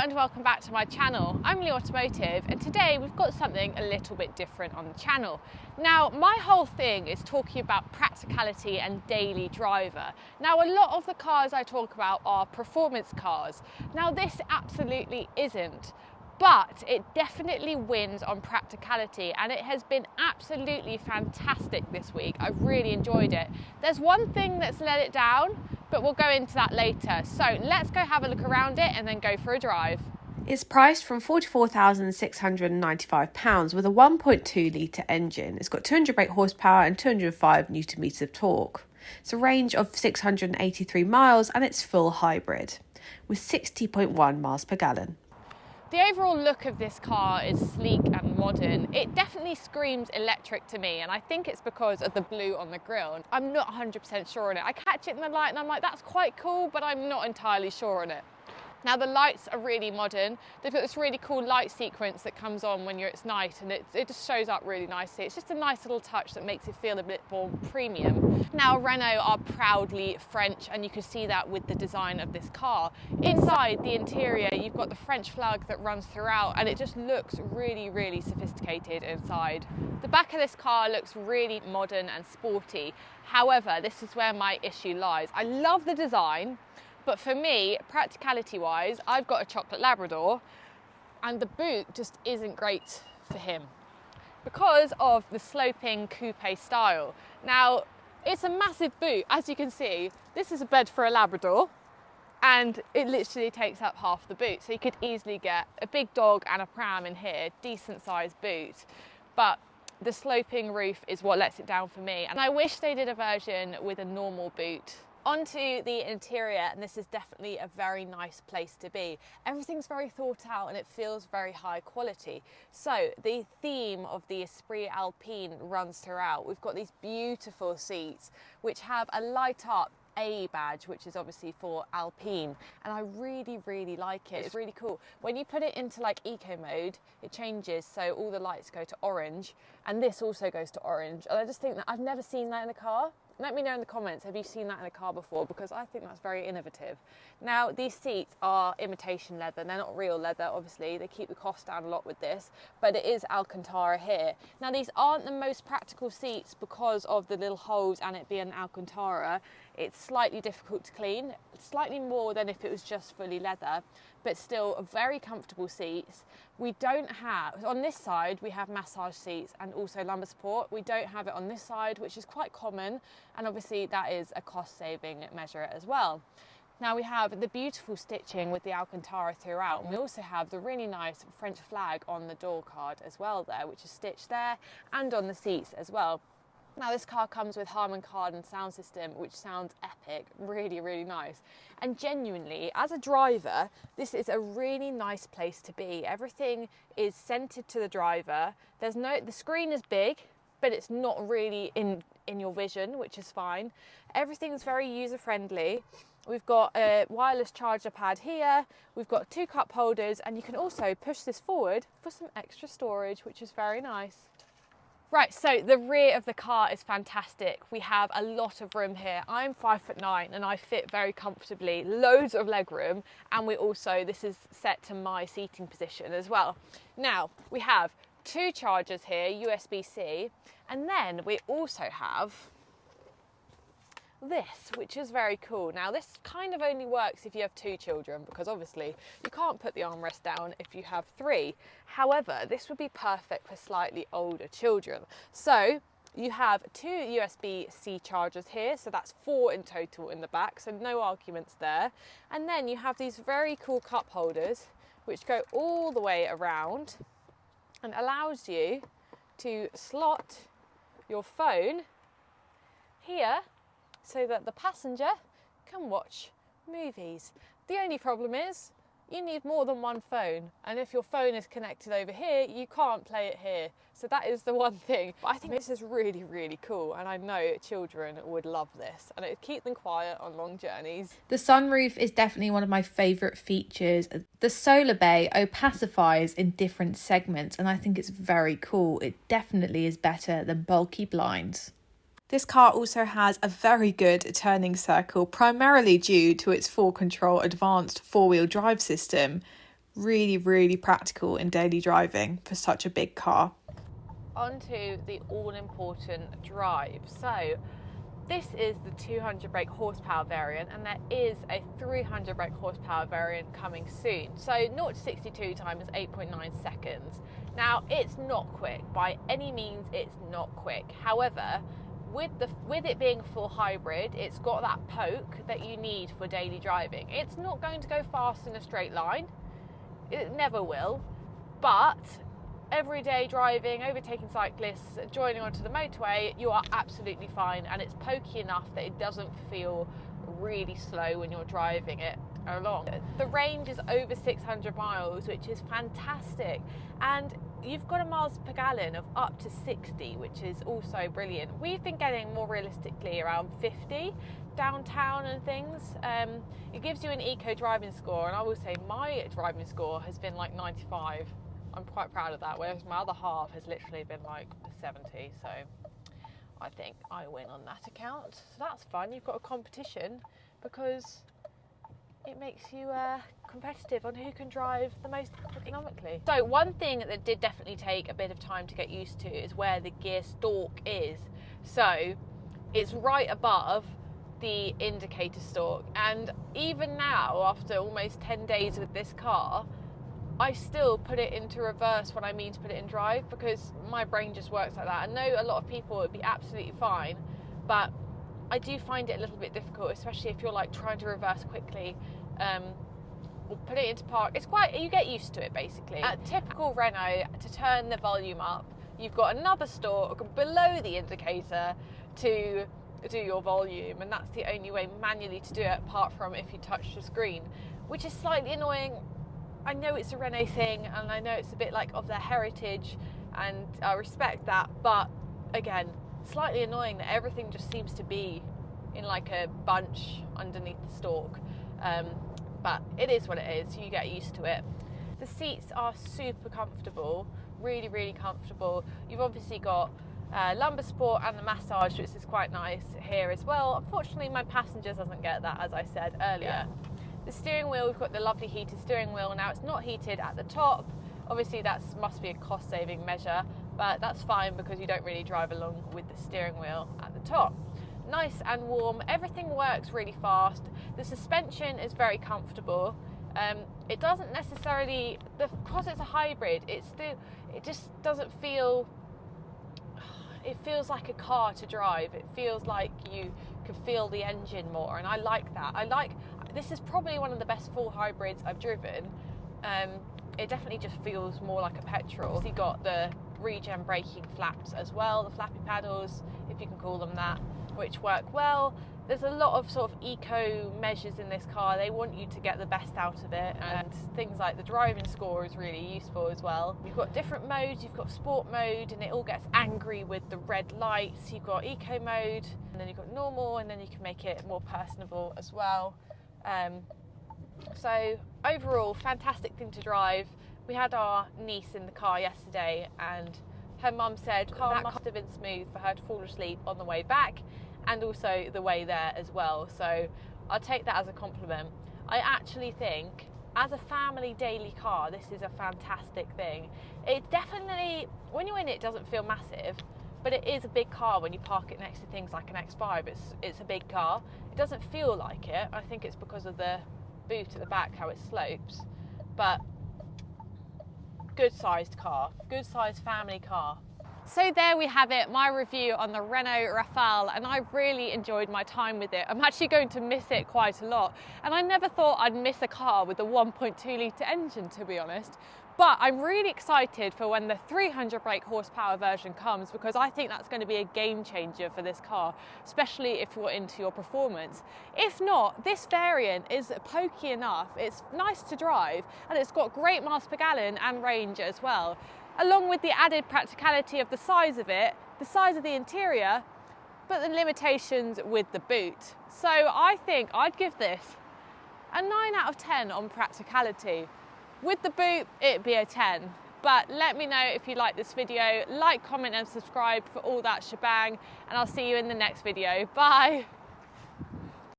and welcome back to my channel. I'm Lee Automotive, and today we've got something a little bit different on the channel. Now, my whole thing is talking about practicality and daily driver. Now, a lot of the cars I talk about are performance cars. Now, this absolutely isn't, but it definitely wins on practicality, and it has been absolutely fantastic this week. I've really enjoyed it. There's one thing that's let it down, but we'll go into that later. So let's go have a look around it and then go for a drive. It's priced from £44,695 with a 1.2 litre engine. It's got 208 horsepower and 205 newton meters of torque. It's a range of 683 miles and it's full hybrid with 60.1 miles per gallon. The overall look of this car is sleek and modern. It definitely screams electric to me, and I think it's because of the blue on the grille. I'm not 100% sure on it. I catch it in the light and I'm like, that's quite cool, but I'm not entirely sure on it. Now, the lights are really modern. They've got this really cool light sequence that comes on when it's night, and it just shows up really nicely. It's just a nice little touch that makes it feel a bit more premium. Now, Renault are proudly French, and you can see that with the design of this car. Inside the interior, you've got the French flag that runs throughout, and it just looks really, really sophisticated inside. The back of this car looks really modern and sporty. However, this is where my issue lies. I love the design, but for me, practicality-wise, I've got a chocolate Labrador, and the boot just isn't great for him because of the sloping coupe style. Now, it's a massive boot. As you can see, this is a bed for a Labrador, and it literally takes up half the boot. So you could easily get a big dog and a pram in here, decent sized boot. But the sloping roof is what lets it down for me. And I wish they did a version with a normal boot. Onto the interior, and this is definitely a very nice place to be. Everything's very thought out and it feels very high quality. So the theme of the Esprit Alpine runs throughout. We've got these beautiful seats which have a light up A badge, which is obviously for Alpine, and I really, really like it. It's really cool. When you put it into like eco mode, it changes, so all the lights go to orange, and this also goes to orange. And I just think that I've never seen that in a car. Let me know in the comments, have you seen that in a car before? Because I think that's very innovative. Now, these seats are imitation leather. They're not real leather, obviously. They keep the cost down a lot with this, but it is Alcantara here. Now, these aren't the most practical seats because of the little holes and it being Alcantara. It's slightly difficult to clean, slightly more than if it was just fully leather, but still very comfortable seats. We don't have, on this side, we have massage seats and also lumbar support. We don't have it on this side, which is quite common, and obviously that is a cost-saving measure as well. Now we have the beautiful stitching with the Alcantara throughout, and we also have the really nice French flag on the door card as well there, which is stitched there and on the seats as well. Now, this car comes with Harman Kardon sound system, which sounds epic, really, really nice. And genuinely, as a driver, this is a really nice place to be. Everything is centered to the driver. The screen is big, but it's not really in your vision, which is fine. Everything's very user-friendly. We've got a wireless charger pad here. We've got 2 cup holders, and you can also push this forward for some extra storage, which is very nice. Right, so the rear of the car is fantastic. We have a lot of room here. I'm 5'9" and I fit very comfortably, loads of leg room, and this is set to my seating position as well. Now, we have 2 chargers here, USB-C, and then we also have this, which is very cool. Now, this kind of only works if you have 2 children, because obviously you can't put the armrest down if you have 3. However, this would be perfect for slightly older children. So you have 2 USB-C chargers here, so that's 4 in total in the back, so no arguments there. And then you have these very cool cup holders which go all the way around and allows you to slot your phone here so that the passenger can watch movies. The only problem is you need more than one phone, and if your phone is connected over here, you can't play it here. So that is the one thing. But I think this is really, really cool, and I know children would love this, and it would keep them quiet on long journeys. The sunroof is definitely one of my favourite features. The solar bay opacifies in different segments, and I think it's very cool. It definitely is better than bulky blinds. This car also has a very good turning circle, primarily due to its 4Control advanced four-wheel drive system, Really, really practical in daily driving for such a big car. Onto the all-important drive. So this is the 200 brake horsepower variant, and there is a 300 brake horsepower variant coming soon. So 0 to 62 time is 8.9 seconds. Now, it's not quick. By any means, it's not quick. However, with it being a full hybrid, it's got that poke that you need for daily driving. It's not going to go fast in a straight line. It never will. But everyday driving, overtaking cyclists, joining onto the motorway, you are absolutely fine, and it's pokey enough that it doesn't feel really slow when you're driving it along. The range is over 600 miles, which is fantastic, and you've got a miles per gallon of up to 60, which is also brilliant. We've been getting more realistically around 50 downtown and things. It gives you an eco driving score, and I will say my driving score has been like 95. I'm quite proud of that, whereas my other half has literally been like 70, so I think I win on that account. So that's fun. You've got a competition because it makes you competitive on who can drive the most economically. So one thing that did definitely take a bit of time to get used to is where the gear stalk is. So it's right above the indicator stalk, and even now, after almost 10 days with this car, I still put it into reverse when I mean to put it in drive, because my brain just works like that. I know a lot of people would be absolutely fine, but I do find it a little bit difficult, especially if you're like trying to reverse quickly, or put it into park. It's quite, you get used to it basically. At typical Renault, to turn the volume up, you've got another stalk below the indicator to do your volume, and that's the only way manually to do it, apart from if you touch the screen, which is slightly annoying. I know it's a Renault thing, and I know it's a bit like of their heritage, and I respect that, but again, slightly annoying that everything just seems to be in like a bunch underneath the stalk. But it is what it is, you get used to it. The seats are super comfortable, really, really comfortable. You've obviously got lumbar support and the massage, which is quite nice here as well. Unfortunately, my passenger doesn't get that, as I said earlier. The steering wheel, we've got the lovely heated steering wheel. Now, it's not heated at the top. Obviously, that must be a cost-saving measure, but that's fine because you don't really drive along with the steering wheel at the top. Nice and warm. Everything works really fast. The suspension is very comfortable. It doesn't necessarily, because it's a hybrid, it just doesn't feel, it feels like a car to drive. It feels like you can feel the engine more, and I like that. This is probably one of the best full hybrids I've driven. It definitely just feels more like a petrol. So you got the regen braking flaps as well, the flappy paddles, if you can call them that, which work well. There's a lot of sort of eco measures in this car. They want you to get the best out of it, and things like the driving score is really useful as well. You've got different modes. You've got sport mode, and it all gets angry with the red lights. You've got eco mode, and then you've got normal, and then you can make it more personable as well. So overall, fantastic thing to drive. We had our niece in the car yesterday, and her mum said that must have been smooth for her to fall asleep on the way back, and also the way there as well. So I'll take that as a compliment. I actually think, as a family daily car, this is a fantastic thing. It definitely, when you're in it, doesn't feel massive, but it is a big car when you park it next to things like an X5. It's a big car. It doesn't feel like it. I think it's because of the boot at the back, how it slopes, but good sized car, good sized family car. So there we have it, my review on the Renault Rafale, and I really enjoyed my time with it. I'm actually going to miss it quite a lot, and I never thought I'd miss a car with a 1.2 litre engine, to be honest. But I'm really excited for when the 300 brake horsepower version comes, because I think that's going to be a game changer for this car, especially if you're into your performance. If not, this variant is pokey enough, it's nice to drive, and it's got great miles per gallon and range as well, along with the added practicality of the size of it, the size of the interior, but the limitations with the boot. So I think I'd give this a 9 out of 10 on practicality. With the boot, it'd be a 10. But let me know if you like this video. Like, comment and subscribe for all that shebang, and I'll see you in the next video. Bye.